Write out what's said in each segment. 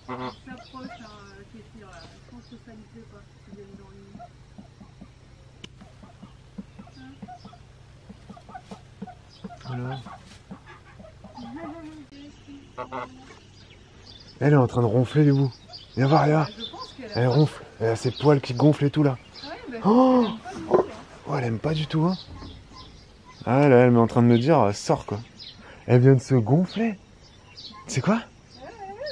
s'approche, hein, Kéfir, là. Je pense que ça lui plaît pas, qu'ils viennent dans le nid. Voilà. Elle est en train de ronfler les bouts. Viens voir, là. Je pense qu'elle Elle ronfle. Elle a ses poils qui gonflent et tout là. ouais, bah, Oh, elle aime pas du tout, hein. oh, elle aime pas du tout, hein. Ah là, elle est en train de me dire, sors quoi. Elle vient de se gonfler. C'est quoi?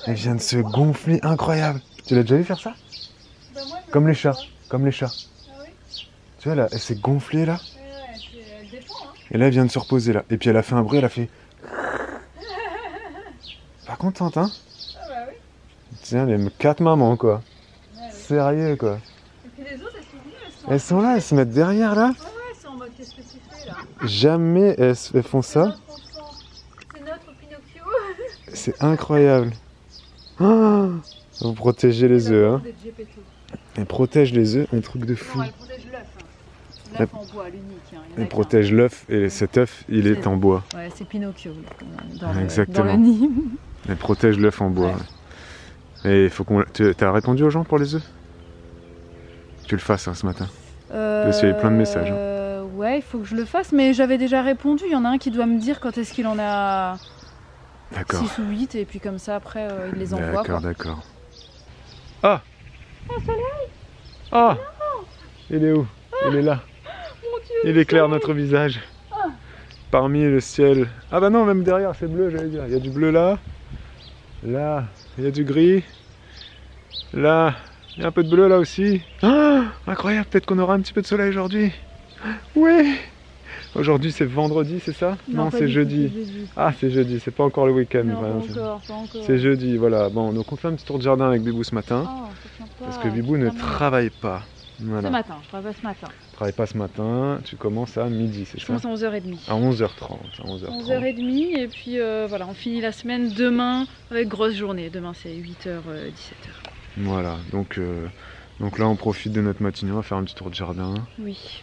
Elle vient de se gonfler, incroyable. Tu l'as déjà vu faire ça? Bah, moi, je Comme le les fais chats, pas. comme les chats. Ah oui? Tu vois là, elle s'est gonflée là. Ouais, elle défend, hein. Et là, elle vient de se reposer là. Et puis elle a fait un bruit, elle a fait. Pas contente, hein? Ah bah oui. Tiens, les 4 mamans quoi. Ouais, ouais. Sérieux quoi. Et puis les autres, elles sont venues, Elles sont là, elles se mettent derrière là. Ouais, ouais, c'est en mode qu'est-ce que tu fais là? Jamais elles font C'est ça. notre enfant. C'est notre Pinocchio. C'est incroyable. Ah, vous protégez les œufs, hein. Des Geppetto. Elle protège les œufs, un truc de fou. Non, elle protège l'œuf. Hein. L'œuf en bois, l'unique. Hein. Il y en a Elle qu'un. protège l'œuf et cet œuf, il est en bois. Ouais, c'est Pinocchio Exactement. dans le nid. Elle protège l'œuf en bois. Ouais. Ouais. Et il faut qu'on. T'as répondu aux gens pour les œufs? Tu le fasses hein, ce matin. Parce qu'il y a eu plein de messages. Ouais, il faut que je le fasse, mais j'avais déjà répondu. Il y en a un qui doit me dire quand est-ce qu'il en a D'accord. 6 ou 8, et puis comme ça, après, il les envoie. D'accord, Quoi. d'accord. Ah! Oh, soleil! Ah! Il est où? Il est là. Mon Dieu! Il éclaire notre visage. Ah. Parmi le ciel. Ah bah non, même derrière, c'est bleu, j'allais dire. Il y a du bleu là. Là, il y a du gris. Là, il y a un peu de bleu là aussi. Ah, incroyable, peut-être qu'on aura un petit peu de soleil aujourd'hui. Ouais. Aujourd'hui c'est vendredi, c'est ça? Non, pas c'est du tout, jeudi. c'est jeudi. Ah, c'est jeudi, c'est pas encore le week-end. Non, Vraiment, pas encore, pas encore. c'est jeudi, voilà. Bon, donc on fait un petit tour de jardin avec Bibou ce matin. Oh, c'est sympa. Parce que Bibou ne Ah, non. travaille pas. Voilà. Ce matin, je travaille pas ce matin. Travaille pas ce matin, tu commences à midi, c'est Je ça? commence à 11h30. À 11h30. À 11h30. 11h30 et puis voilà, on finit la semaine demain avec grosse journée. Demain c'est 8h, 17h. Voilà, donc là on profite de notre matinée, on va faire un petit tour de jardin. Oui.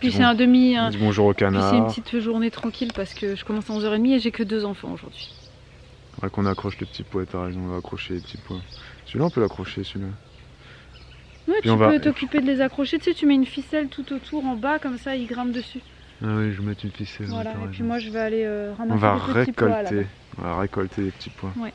Puis Bon, c'est un demi. On dit bonjour au Puis c'est une canard. petite journée tranquille parce que je commence à 11h30 et j'ai que 2 enfants aujourd'hui. Ouais, qu'on accroche les petits pois, t'as raison, on va accrocher les petits pois. Celui-là on peut l'accrocher, celui-là. Ouais, Puis tu on va- peux t'occuper de les accrocher. Tu sais, tu mets une ficelle tout autour en bas, comme ça ils grimpent dessus. Ah oui, je vais mettre une ficelle. Voilà, t'as et raison. puis moi je vais aller ramasser On va des petits pois là-bas. récolter. On va récolter les petits pois. Ouais.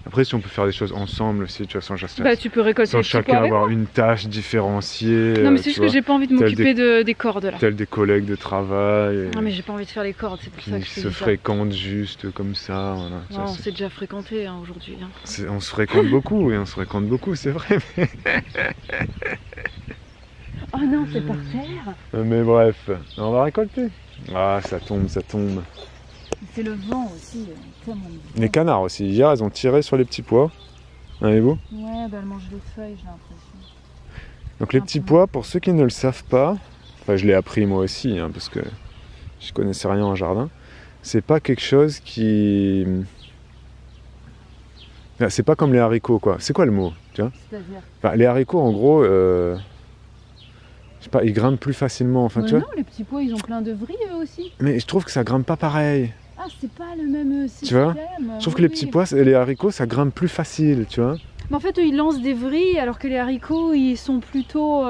Après, si on peut faire des choses ensemble aussi, tu vois, sans, Bah tu peux récolter sans les petits pois chacun avec moi. avoir une tâche différenciée. Non mais tu c'est juste vois, que j'ai pas envie de tel m'occuper des cordes là. tels des collègues de travail. Non mais j'ai pas envie de faire les cordes, c'est pour ça qui que je te se dis ça. fréquentent juste comme ça. Voilà. Ça, Non, on c'est- s'est déjà fréquenté hein, aujourd'hui. Hein. on se fréquente beaucoup, et on se fréquente beaucoup, c'est vrai. Oh non, c'est par terre. Mais bref, on va récolter. Ah, ça tombe, ça tombe. C'est le vent aussi, tellement de vent. Les canards aussi, hier, ils ont tiré sur les petits pois. Avez-vous? Ouais, bah elle mange les feuilles, j'ai l'impression. Donc les Un petits peu. pois, pour ceux qui ne le savent pas, enfin je l'ai appris moi aussi, hein, parce que je connaissais rien en jardin, c'est pas quelque chose qui... Enfin, c'est pas comme les haricots quoi. C'est quoi le mot, tu vois? C'est-à-dire Enfin, les haricots en gros, je sais pas, ils grimpent plus facilement, enfin bah tu non, vois. les petits pois, ils ont plein de vrilles eux aussi. Mais je trouve que ça grimpe pas pareil. Ah, c'est pas le même Tu système. vois, je trouve que les petits pois et les haricots, ça grimpe plus facile, tu vois. Mais en fait, eux, ils lancent des vrilles, alors que les haricots, ils sont plutôt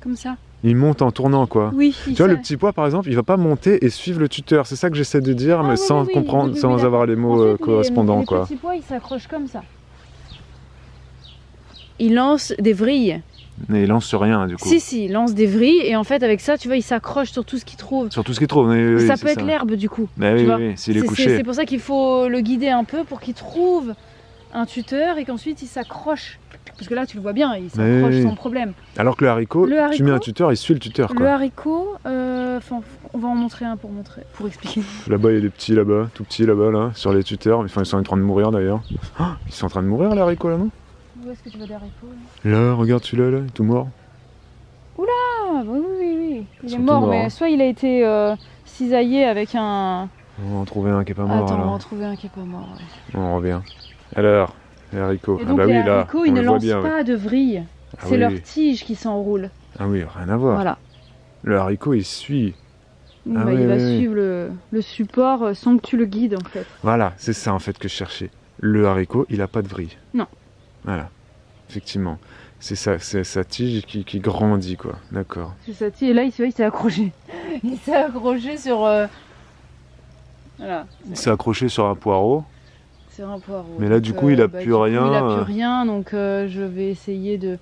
comme ça. Ils montent en tournant quoi. Oui, Tu vois, le petit pois par exemple, il va pas monter et suivre le tuteur. C'est ça que j'essaie de dire, mais oui, sans oui, comprendre, oui, sans oui, avoir les mots En fait, correspondants les quoi. petits pois, ils s'accrochent comme ça. Ils lancent des vrilles. Mais ils lancent rien du coup. Si, ils lancent des vrilles, et en fait, avec ça, tu vois, ils s'accrochent sur tout ce qu'ils trouvent. Sur tout ce qu'ils trouvent. Oui, Ça c'est peut être l'herbe du coup. Mais tu oui, vois. oui, s'il est C'est couché. pour ça qu'il faut le guider un peu pour qu'il trouve un tuteur et qu'ensuite il s'accroche. Parce que là, tu le vois bien, il s'accroche oui. sans problème. Alors que le haricot, Le haricot, tu mets un tuteur, il suit le tuteur Le quoi. haricot, on va en montrer un pour expliquer. Là-bas, il y a des petits là-bas, tout petits là-bas, là, sur les tuteurs. Enfin, ils sont en train de mourir d'ailleurs. Ah, ils sont en train de mourir les haricots là, non? Où est-ce que tu vois des haricots Là, regarde celui-là, là, il est tout mort. Ah, oui. Il Ils est sont mort, tous morts, mais hein. soit il a été cisaillé avec un. On va en trouver un qui est pas mort Attends, on va en alors. trouver un qui est pas mort. Ouais. On revient. Alors, les haricots. Et Ah donc bah les oui, là, haricots, on ils ne le voit lancent bien. pas de vrille. Ah C'est oui, leur oui. tige qui s'enroule. Ah oui, rien à voir. Voilà. Le haricot, il suit. Donc, Ah bah, oui, il va oui, oui. suivre le support sans que tu le guides en fait. Voilà, c'est ça en fait que je cherchais. Le haricot, il a pas de vrille. Non. Voilà, effectivement. C'est sa tige qui grandit, quoi. D'accord. C'est ça, et là il s'est accroché. Il s'est accroché sur... Voilà. Il s'est accroché sur un poireau. Sur un poireau. Mais là, du coup, il a plus rien. Il a plus rien, donc je vais essayer de...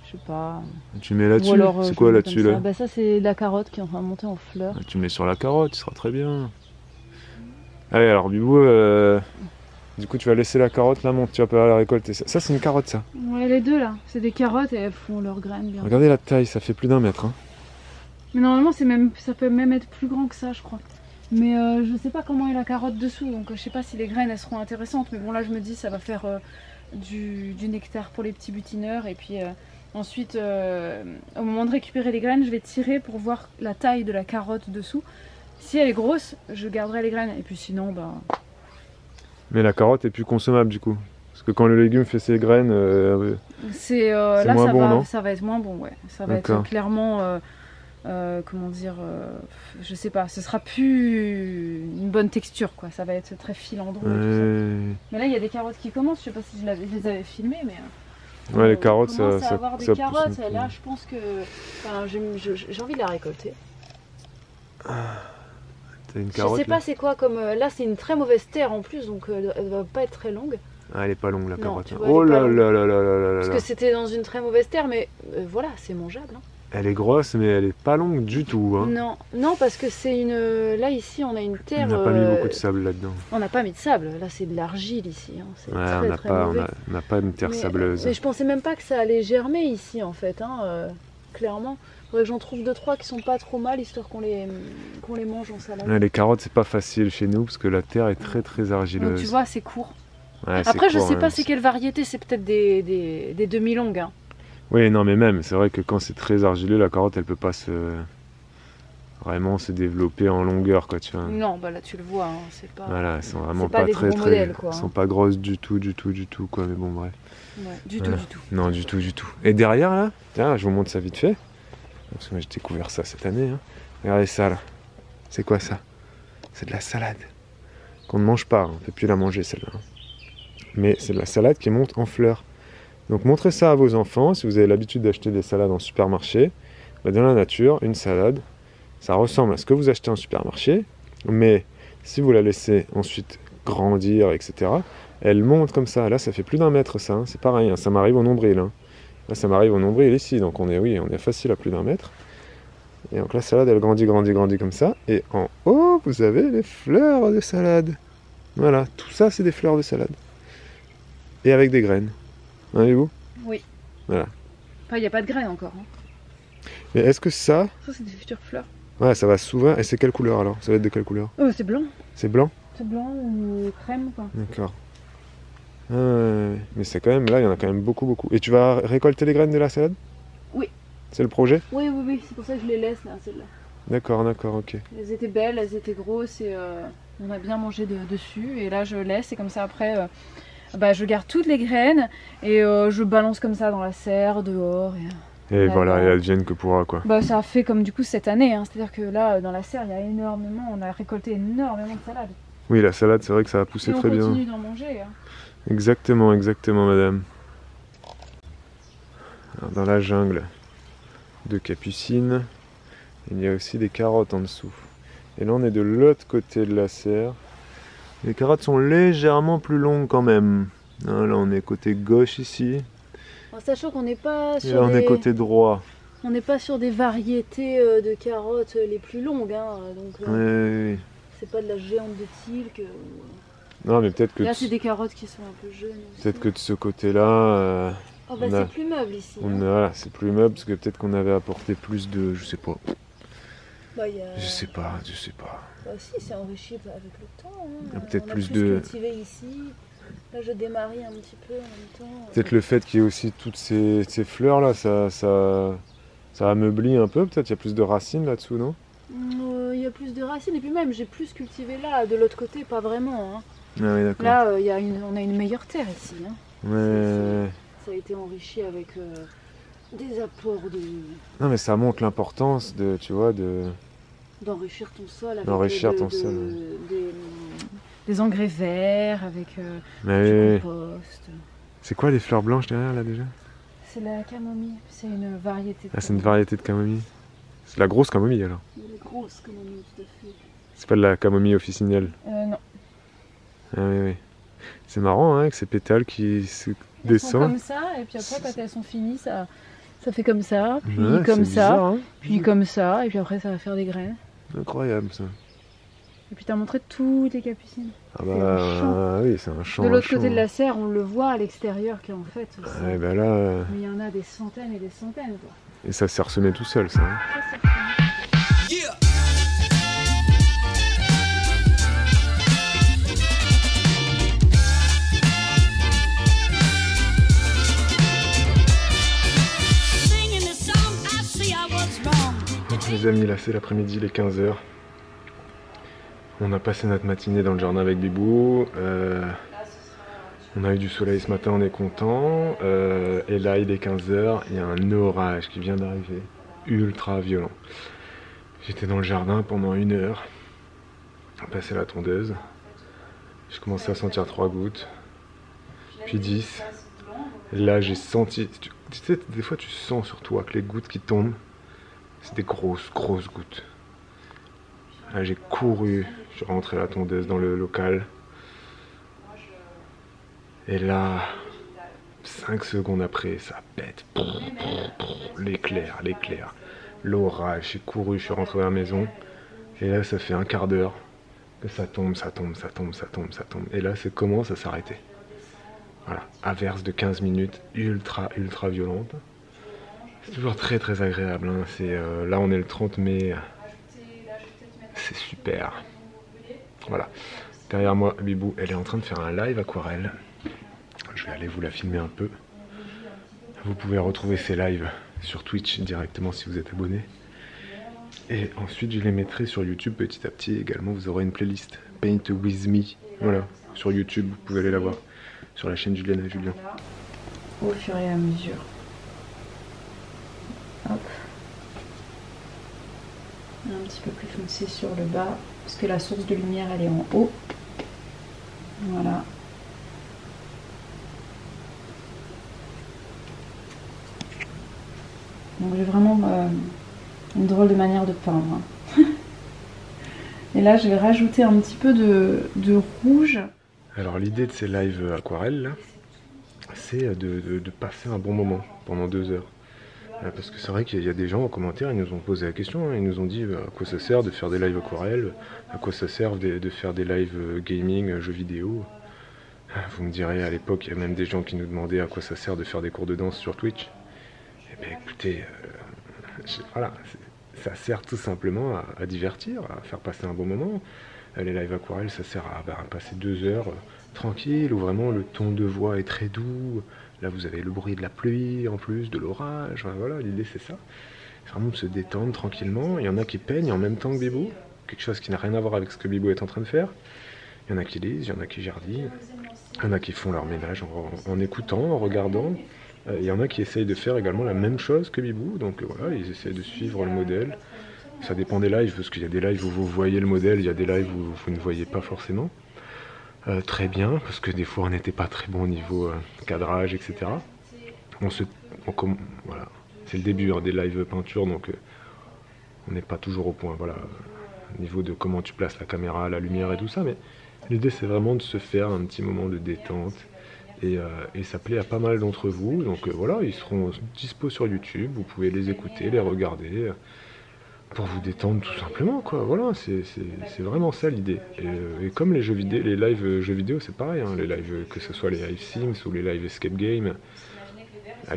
Je sais pas... Tu mets là-dessus? C'est quoi là-dessus là? Bah ça c'est la carotte qui est en train de monter en fleurs. Tu mets sur la carotte, ce sera très bien. Allez, alors Bibou, du coup tu vas laisser la carotte là, tu vas pas la récolter. Ça c'est une carotte ça. Ouais, les deux là, c'est des carottes et elles font leurs graines bien. Regardez la taille, ça fait plus d'1 mètre. Hein. Mais normalement ça peut même être plus grand que ça je crois. Mais je sais pas comment est la carotte dessous, donc je sais pas si les graines elles seront intéressantes. Mais bon là je me dis ça va faire du nectar pour les petits butineurs. Et puis ensuite au moment de récupérer les graines je vais tirer pour voir la taille de la carotte dessous. Si elle est grosse je garderai les graines et puis sinon bah... Mais la carotte est plus consommable du coup. Parce que quand le légume fait ses graines, c'est là moins bon, non? ça va être moins bon, ouais. Ça va être clairement, comment dire, je sais pas, ce sera plus une bonne texture quoi. Ça va être très filandreux. Mais là il y a des carottes qui commencent. Je sais pas si je les avais filmées, mais ouais, les carottes, ça avoir des carottes. Là, je pense que, enfin, j'ai envie de la récolter. Une carotte, je sais pas c'est quoi comme... Là c'est une très mauvaise terre en plus donc elle va pas être très longue. Ah, elle est pas longue la carotte. Vois, oh là là là là là là. Parce que c'était dans une très mauvaise terre mais voilà c'est mangeable. Hein. Elle est grosse mais elle est pas longue du tout. Hein. Non, non parce que c'est une... Là ici on a une terre... On n'a pas mis beaucoup de sable là-dedans. On n'a pas mis de sable, là c'est de l'argile ici. Hein. Ouais, on n'a pas une terre sableuse. Mais je pensais même pas que ça allait germer ici en fait, hein, clairement. Faudrait que j'en trouve 2-3 qui sont pas trop mal histoire qu'on les mange en salade. Ouais, les carottes c'est pas facile chez nous parce que la terre est très très argileuse. Donc tu vois c'est court. Ouais, après court, je sais pas c'est quelle variété, c'est peut-être des demi-longues. Hein. Oui non mais même c'est vrai que quand c'est très argileux la carotte elle peut pas vraiment se développer en longueur quoi tu vois. Non bah là tu le vois, hein, c'est pas... Voilà, elles sont vraiment pas très modèles, quoi, elles sont pas grosses du tout quoi mais bon bref. Ouais, du tout. Non du tout. Et derrière là, tiens je vous montre ça vite fait. Parce que moi j'ai découvert ça cette année. Hein. Regardez ça là. C'est quoi ça? C'est de la salade. Qu'on ne mange pas, on ne peut plus la manger celle-là. Mais c'est de la salade qui monte en fleurs. Donc montrez ça à vos enfants, si vous avez l'habitude d'acheter des salades en supermarché. Bah, dans la nature, une salade, ça ressemble à ce que vous achetez en supermarché. Mais si vous la laissez ensuite grandir, etc., elle monte comme ça. Là ça fait plus d'1 mètre ça, hein. C'est pareil, hein. Ça m'arrive au nombril. Hein. Là, ça m'arrive au nombril ici, donc on est facile à plus d'1 mètre. Et donc la salade, elle grandit comme ça. Et en haut, vous avez les fleurs de salade. Voilà, tout ça, c'est des fleurs de salade. Et avec des graines. Hein, et vous? Oui. Voilà. Enfin, il n'y a pas de graines encore. Hein. Mais est-ce que ça... Ça, c'est des futures fleurs. Ouais, ça va s'ouvrir. Et c'est quelle couleur alors? Ça va être de quelle couleur? C'est blanc. C'est blanc? C'est blanc ou crème, quoi. D'accord. Mais c'est quand même, là il y en a quand même beaucoup. Et tu vas récolter les graines de la salade? Oui. C'est le projet? Oui, c'est pour ça que je les laisse là, celles-là. D'accord, ok. Elles étaient belles, elles étaient grosses et on a bien mangé dessus. Et là je laisse et comme ça après, je garde toutes les graines et je balance comme ça dans la serre, dehors. Et voilà, et advienne que pourra quoi. Bah ça a fait comme du coup cette année, hein. C'est-à-dire que là dans la serre il y a énormément, on a récolté énormément de salade. Oui, la salade c'est vrai que ça a poussé très bien. On continue d'en manger. Hein. Exactement madame. Alors, dans la jungle de Capucine, il y a aussi des carottes en dessous. Et là on est de l'autre côté de la serre. Les carottes sont légèrement plus longues quand même. Là on est côté gauche ici. En sachant qu'on n'est pas sur et là on est côté droit. On n'est pas sur des variétés de carottes les plus longues. Hein, donc, oui. C'est pas de la géante de Tilk. Non mais peut-être que... Là c'est des carottes qui sont un peu jeunes. Peut-être que de ce côté-là... c'est plus meuble ici. Voilà, c'est plus meuble parce que peut-être qu'on avait apporté plus de... Je sais pas. Je sais pas. Bah si, c'est enrichi avec le temps. Hein. Il y a peut-être on a plus de... cultivé ici. Là je démarie un petit peu en même temps. Peut-être le fait qu'il y ait aussi toutes ces fleurs là, ça ameublit un peu. Peut-être il y a plus de racines là-dessous, non? Il y a plus de racines et puis même j'ai plus cultivé là, de l'autre côté pas vraiment. Hein. Ah oui, d'accord. Là on a une meilleure terre ici. Hein. Ouais. Ça a été enrichi avec des apports de... Non mais ça montre l'importance de, tu vois, d'enrichir ton sol avec d'enrichir ton sol. Des des engrais verts, avec Mais du compost. c'est quoi les fleurs blanches derrière là déjà? C'est la camomille, c'est une variété de Ah, c'est une variété de camomille. C'est la grosse camomille alors. Les grosses camomilles, tout à fait. C'est pas de la camomille officinelle. Non. Ah oui, oui. C'est marrant hein, avec ces pétales qui se Elles sont descendent. comme ça, et puis après, quand elles sont finies, ça fait comme ça, puis Ouais, comme c'est ça, bizarre, hein. puis comme ça, et puis après, ça va faire des graines. Incroyable ça. Et puis, t'as montré toutes les capucines. Ah C'est un bah champ. oui, c'est un champ. De un l'autre champ. côté de la serre, on le voit à l'extérieur, qu'en fait, Ouais, bah là, mais il y en a des centaines et des centaines, quoi. et ça s'est ressemé tout seul ça. Hein. Ça, c'est fini. Yeah. Singing this song, I see I was wrong. Donc les amis, là c'est l'après-midi, il est 15h. On a passé notre matinée dans le jardin avec Bibou. On a eu du soleil ce matin, on est content. Et là il est 15h, il y a un orage qui vient d'arriver, ultra violent. J'étais dans le jardin pendant 1 heure, on a passé la tondeuse. Je commençais à sentir 3 gouttes, puis 10. Et là j'ai senti, tu sais, des fois tu sens sur toi que les gouttes qui tombent, c'est des grosses gouttes. Là j'ai couru, je suis rentré à la tondeuse dans le local. Et là, 5 secondes après, ça pète. L'éclair, l'orage. J'ai couru, je suis rentré à la maison. Et là, ça fait un quart d'heure que ça tombe. Et là, ça commence à s'arrêter. Voilà, averse de 15 minutes, ultra violente. C'est toujours très agréable. Hein. Là, on est le 30 mai. C'est super. Voilà. Derrière moi, Bibou, elle est en train de faire un live aquarelle. Je vais aller vous la filmer un peu. Vous pouvez retrouver ces lives sur Twitch directement si vous êtes abonné. Et ensuite, je les mettrai sur YouTube petit à petit. Également, vous aurez une playlist Paint With Me. Voilà, sur YouTube, vous pouvez aller la voir. Sur la chaîne Juliana et Julien. Au fur et à mesure. Hop. Un petit peu plus foncé sur le bas, parce que la source de lumière, elle est en haut. Voilà. Donc j'ai vraiment une drôle de manière de peindre. Et là, je vais rajouter un petit peu de rouge. Alors l'idée de ces lives aquarelles là, c'est de passer un bon moment pendant 2 heures. Parce que c'est vrai qu'il y a des gens en commentaire, ils nous ont posé la question, hein, ils nous ont dit à quoi ça sert de faire des lives aquarelles, à quoi ça sert de faire des lives gaming, jeux vidéo. Vous me direz, à l'époque, il y a même des gens qui nous demandaient à quoi ça sert de faire des cours de danse sur Twitch. Eh bien écoutez, voilà, ça sert tout simplement à divertir, à faire passer un bon moment. Les lives aquarelles, ça sert à passer 2 heures tranquille, où vraiment le ton de voix est très doux. Là vous avez le bruit de la pluie en plus, de l'orage, enfin, voilà, l'idée c'est ça. C'est vraiment de se détendre tranquillement. Il y en a qui peignent en même temps que Bibou, quelque chose qui n'a rien à voir avec ce que Bibou est en train de faire. Il y en a qui lisent, il y en a qui jardinent, il y en a qui font leur ménage en écoutant, en regardant. Il y en a qui essayent de faire également la même chose que Bibou, donc voilà, ils essayent de suivre le modèle. Ça dépend des lives, parce qu'il y a des lives où vous voyez le modèle, il y a des lives où vous ne voyez pas forcément. Très bien, parce que des fois on n'était pas très bon au niveau cadrage, etc. Voilà, c'est le début hein, des lives peinture, donc on n'est pas toujours au point, voilà, au niveau de comment tu places la caméra, la lumière et tout ça, mais l'idée c'est vraiment de se faire un petit moment de détente. Et ça plaît à pas mal d'entre vous, donc voilà, ils seront dispo sur YouTube, vous pouvez les écouter, les regarder, pour vous détendre tout simplement, quoi, voilà, c'est vraiment ça l'idée. Et comme les jeux vidéo, les lives jeux vidéo, c'est pareil, hein, les lives, que ce soit les lives Sims ou les lives Escape Game,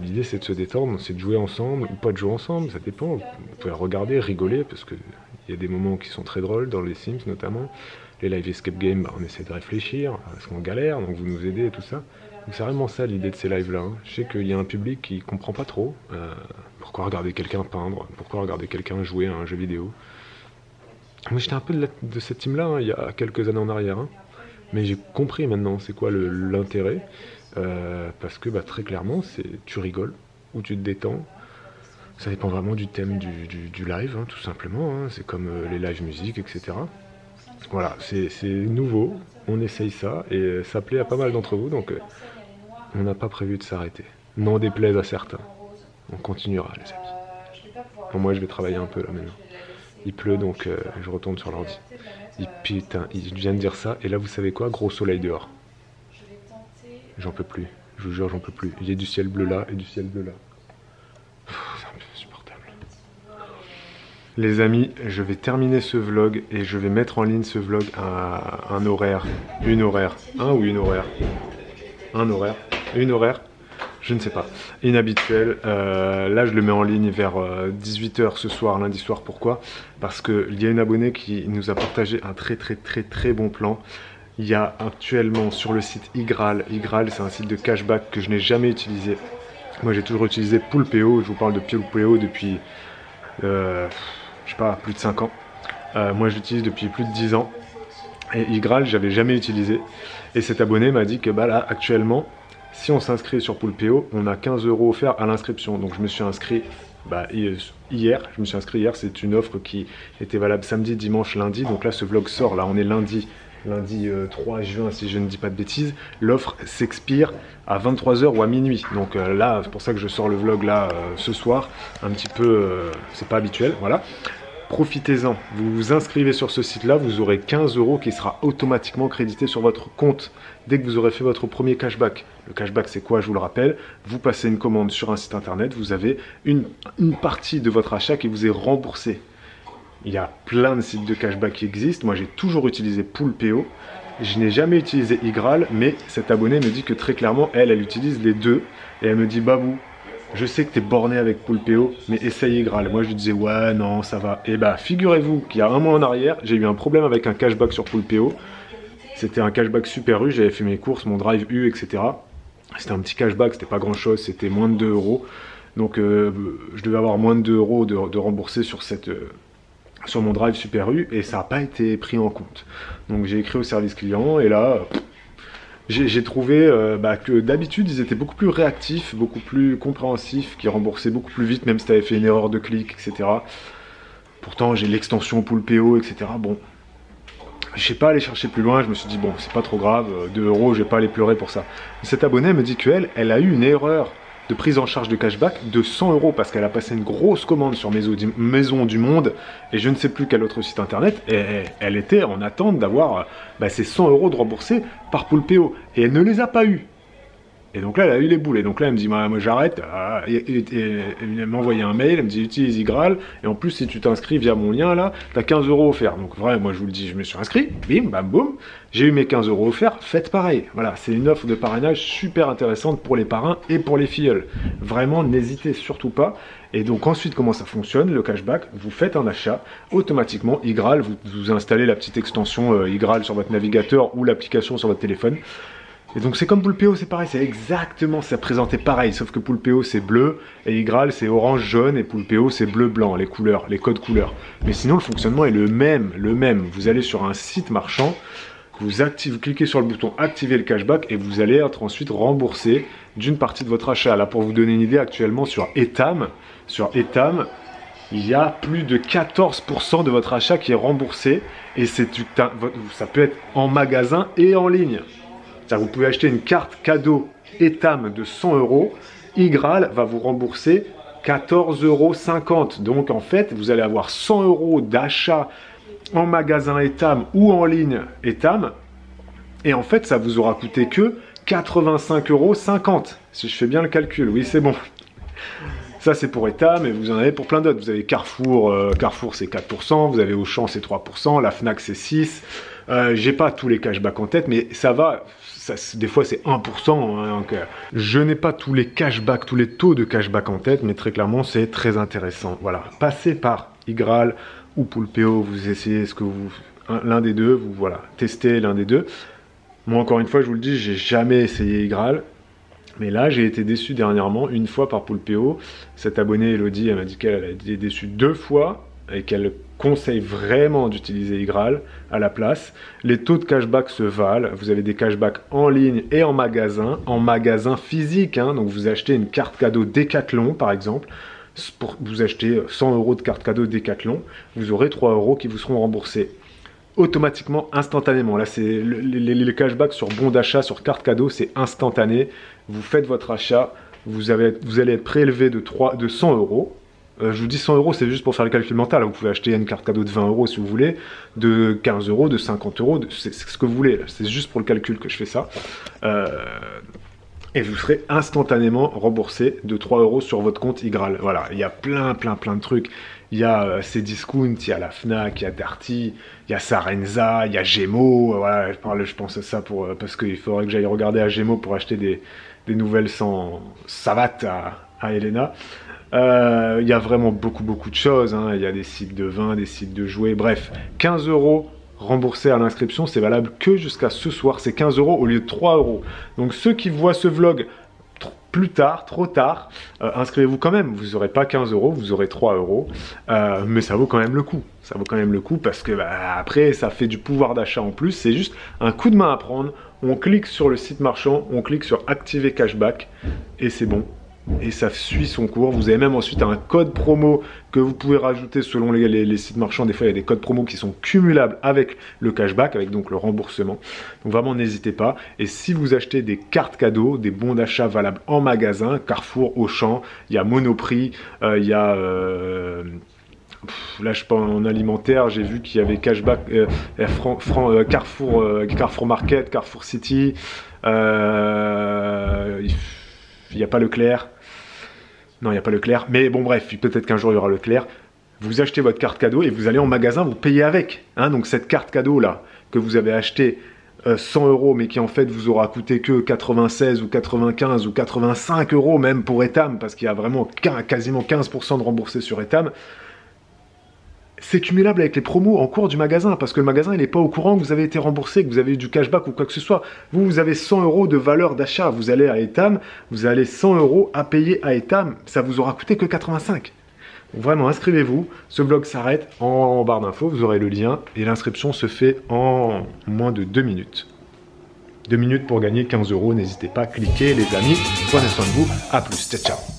l'idée c'est de se détendre, c'est de jouer ensemble, ou pas de jouer ensemble, ça dépend, vous pouvez regarder, rigoler, parce qu'il y a des moments qui sont très drôles, dans les Sims notamment. Les live Escape Game, on essaie de réfléchir, parce qu'on galère, donc vous nous aidez et tout ça. Donc c'est vraiment ça l'idée de ces lives là. Hein. Je sais qu'il y a un public qui comprend pas trop pourquoi regarder quelqu'un peindre, pourquoi regarder quelqu'un jouer à un jeu vidéo. Moi j'étais un peu de cette team là hein, il y a quelques années en arrière, hein. Mais j'ai compris maintenant c'est quoi l'intérêt, parce que très clairement tu rigoles ou tu te détends. Ça dépend vraiment du thème du live, hein, tout simplement. Hein. C'est comme les live musique, etc. Voilà, c'est nouveau, on essaye ça et ça plaît à pas mal d'entre vous, donc on n'a pas prévu de s'arrêter. N'en déplaise à certains. On continuera les amis. Bon, moi je vais travailler un peu là maintenant. Il pleut donc je retourne sur l'ordi. Putain, il vient de dire ça et là vous savez quoi, gros soleil dehors. J'en peux plus, je vous jure j'en peux plus. Il y a du ciel bleu là et du ciel bleu là. C'est un peu insupportable. Les amis, je vais terminer ce vlog et je vais mettre en ligne ce vlog à un horaire, une horaire, je ne sais pas, inhabituel. Là je le mets en ligne vers 18 h ce soir, lundi soir. Pourquoi? Parce qu'il y a une abonnée qui nous a partagé un très bon plan. Il y a actuellement sur le site Igral, c'est un site de cashback que je n'ai jamais utilisé. Moi j'ai toujours utilisé Poulpeo, je vous parle de Poulpeo depuis, je sais pas, plus de 5 ans. Moi je l'utilise depuis plus de 10 ans. Et Igral, j'avais jamais utilisé. Et cet abonné m'a dit que bah là, actuellement, si on s'inscrit sur Poulpeo, on a 15 € offerts à l'inscription. Donc je me suis inscrit hier. C'est une offre qui était valable samedi, dimanche, lundi. Donc là, ce vlog sort. Là, on est lundi 3 juin, si je ne dis pas de bêtises. L'offre s'expire à 23 h ou à minuit. Donc là, c'est pour ça que je sors le vlog là ce soir. Un petit peu, c'est pas habituel, voilà. Profitez-en, vous vous inscrivez sur ce site-là, vous aurez 15 € qui sera automatiquement crédité sur votre compte dès que vous aurez fait votre premier cashback. Le cashback, c'est quoi? Je vous le rappelle, vous passez une commande sur un site internet, vous avez une partie de votre achat qui vous est remboursée. Il y a plein de sites de cashback qui existent. Moi, j'ai toujours utilisé Poulpeo. Je n'ai jamais utilisé Igral, mais cette abonnée me dit que très clairement, elle utilise les deux. Et elle me dit, Babou, je sais que tu es borné avec Poulpeo, mais essaye Igral. Moi, je lui disais, ouais, non, ça va. Et bah, figurez-vous qu'il y a un mois en arrière, j'ai eu un problème avec un cashback sur Poulpeo. C'était un cashback Super U, j'avais fait mes courses, mon Drive U, etc. C'était un petit cashback, c'était pas grand-chose, c'était moins de 2 €. Donc, je devais avoir moins de 2 € de rembourser sur sur mon Drive Super U, et ça n'a pas été pris en compte. Donc, j'ai écrit au service client, et là... J'ai trouvé que d'habitude ils étaient beaucoup plus réactifs, beaucoup plus compréhensifs, qui remboursaient beaucoup plus vite, même si tu avais fait une erreur de clic, etc. Pourtant j'ai l'extension Poulpeo, etc. Bon, je sais pas aller chercher plus loin, je me suis dit bon, c'est pas trop grave, 2 €, je vais pas aller pleurer pour ça. Cette abonnée me dit qu'elle a eu une erreur de prise en charge de cashback de 100 € parce qu'elle a passé une grosse commande sur Maison du Monde et je ne sais plus quel autre site internet, et elle était en attente d'avoir ces 100 € de remboursés par Poulpeo et elle ne les a pas eu. Et donc là, elle a eu les boules. Et donc là, elle me dit, moi j'arrête. Elle m'a envoyé un mail, elle me dit, utilise Igral. Et en plus, si tu t'inscris via mon lien, là, tu as 15 € offerts. Donc vrai, moi je vous le dis, je me suis inscrit. Bim, bam, boum. J'ai eu mes 15 € offerts. Faites pareil. Voilà, c'est une offre de parrainage super intéressante pour les parrains et pour les filleuls. Vraiment, n'hésitez surtout pas. Et donc ensuite, comment ça fonctionne, le cashback? Vous faites un achat, automatiquement, Igral, vous installez la petite extension Igral sur votre navigateur ou l'application sur votre téléphone. Et donc c'est comme Poulpeo, c'est pareil, c'est exactement, ça présenté pareil, sauf que Poulpeo c'est bleu, et Igral c'est orange jaune, et Poulpeo c'est bleu blanc, les couleurs, les codes couleurs. Mais sinon le fonctionnement est le même. Vous allez sur un site marchand, vous cliquez sur le bouton activer le cashback, et vous allez être ensuite remboursé d'une partie de votre achat. Là pour vous donner une idée, actuellement sur Etam, il y a plus de 14% de votre achat qui est remboursé, et ça peut être en magasin et en ligne. C'est-à-dire que vous pouvez acheter une carte cadeau Etam de 100 €, Igral va vous rembourser 14,50 €. Donc en fait, vous allez avoir 100 € d'achat en magasin Etam ou en ligne Etam. Et en fait, ça vous aura coûté que 85,50 €. Si je fais bien le calcul, oui c'est bon. Ça c'est pour Etam, et vous en avez pour plein d'autres. Vous avez Carrefour, Carrefour c'est 4%, vous avez Auchan c'est 3%, la Fnac c'est 6%. J'ai pas tous les cashbacks en tête, mais ça va, des fois c'est 1%. Hein, donc, je n'ai pas tous les cashbacks, tous les taux de cashback en tête, mais très clairement c'est très intéressant. Voilà, passez par Igral ou Poulpeo, vous essayez l'un des deux, voilà, testez l'un des deux. Moi encore une fois, je vous le dis, j'ai jamais essayé Igral. Mais là, j'ai été déçu dernièrement, une fois par Poulpeo. Cette abonnée, Elodie, elle m'a dit qu'elle a été déçue 2 fois et qu'elle conseille vraiment d'utiliser Igral à la place. Les taux de cashback se valent. Vous avez des cashbacks en ligne et en magasin physique. Hein, donc vous achetez une carte cadeau Decathlon, par exemple. Vous achetez 100 € de carte cadeau Decathlon, vous aurez 3 € qui vous seront remboursés. automatiquement, instantanément. Là, c'est le cashback sur bon d'achat, sur carte cadeau, c'est instantané. Vous faites votre achat, vous allez être prélevé de 100 euros. Je vous dis 100 euros, c'est juste pour faire le calcul mental. Vous pouvez acheter une carte cadeau de 20 euros si vous voulez, de 15 euros, de 50 euros, c'est ce que vous voulez. C'est juste pour le calcul que je fais ça. Et vous serez instantanément remboursé de 3 euros sur votre compte iGraal. Voilà, il y a plein de trucs. Il y a Cdiscount, il y a la Fnac, il y a Darty, il y a Sarenza, il y a Gémeaux. Voilà, je pense à ça parce qu'il faudrait que j'aille regarder à Gémeaux pour acheter des nouvelles sans savate à Elena. Il y a vraiment beaucoup de choses. Hein. Il y a des sites de vin, des sites de jouets. Bref, 15 euros remboursés à l'inscription. C'est valable que jusqu'à ce soir. C'est 15 euros au lieu de 3 euros. Donc ceux qui voient ce vlog plus tard, trop tard, inscrivez-vous quand même. Vous n'aurez pas 15 euros, vous aurez 3 euros. Mais ça vaut quand même le coup. Ça vaut quand même le coup parce que après, ça fait du pouvoir d'achat en plus. C'est juste un coup de main à prendre. On clique sur le site marchand, on clique sur activer cashback et c'est bon. Et ça suit son cours. Vous avez même ensuite un code promo que vous pouvez rajouter selon les sites marchands. Des fois, il y a des codes promo qui sont cumulables avec le cashback, avec donc le remboursement. Donc vraiment, n'hésitez pas. Et si vous achetez des cartes cadeaux, des bons d'achat valables en magasin, Carrefour, Auchan, il y a Monoprix, il y a... là, je pense en alimentaire, j'ai vu qu'il y avait cashback, Carrefour Market, Carrefour City, il n'y a pas Leclerc. Non, il n'y a pas Leclerc. Mais bon, bref, peut-être qu'un jour, il y aura Leclerc. Vous achetez votre carte cadeau et vous allez en magasin, vous payez avec. Hein, donc, cette carte cadeau-là, que vous avez achetée 100 euros, mais qui en fait vous aura coûté que 96 ou 95 ou 85 euros même pour Etam, parce qu'il y a vraiment quasiment 15% de remboursé sur Etam. C'est cumulable avec les promos en cours du magasin, parce que le magasin, il n'est pas au courant que vous avez été remboursé, que vous avez eu du cashback ou quoi que ce soit. Vous avez 100 euros de valeur d'achat. Vous allez à Etam, vous avez 100 euros à payer à Etam. Ça vous aura coûté que 85. Donc vraiment, inscrivez-vous. Ce vlog s'arrête en barre d'infos. Vous aurez le lien. Et l'inscription se fait en moins de 2 minutes. 2 minutes pour gagner 15 euros. N'hésitez pas, cliquez les amis. Prenez soin de vous. À plus. Ciao, ciao.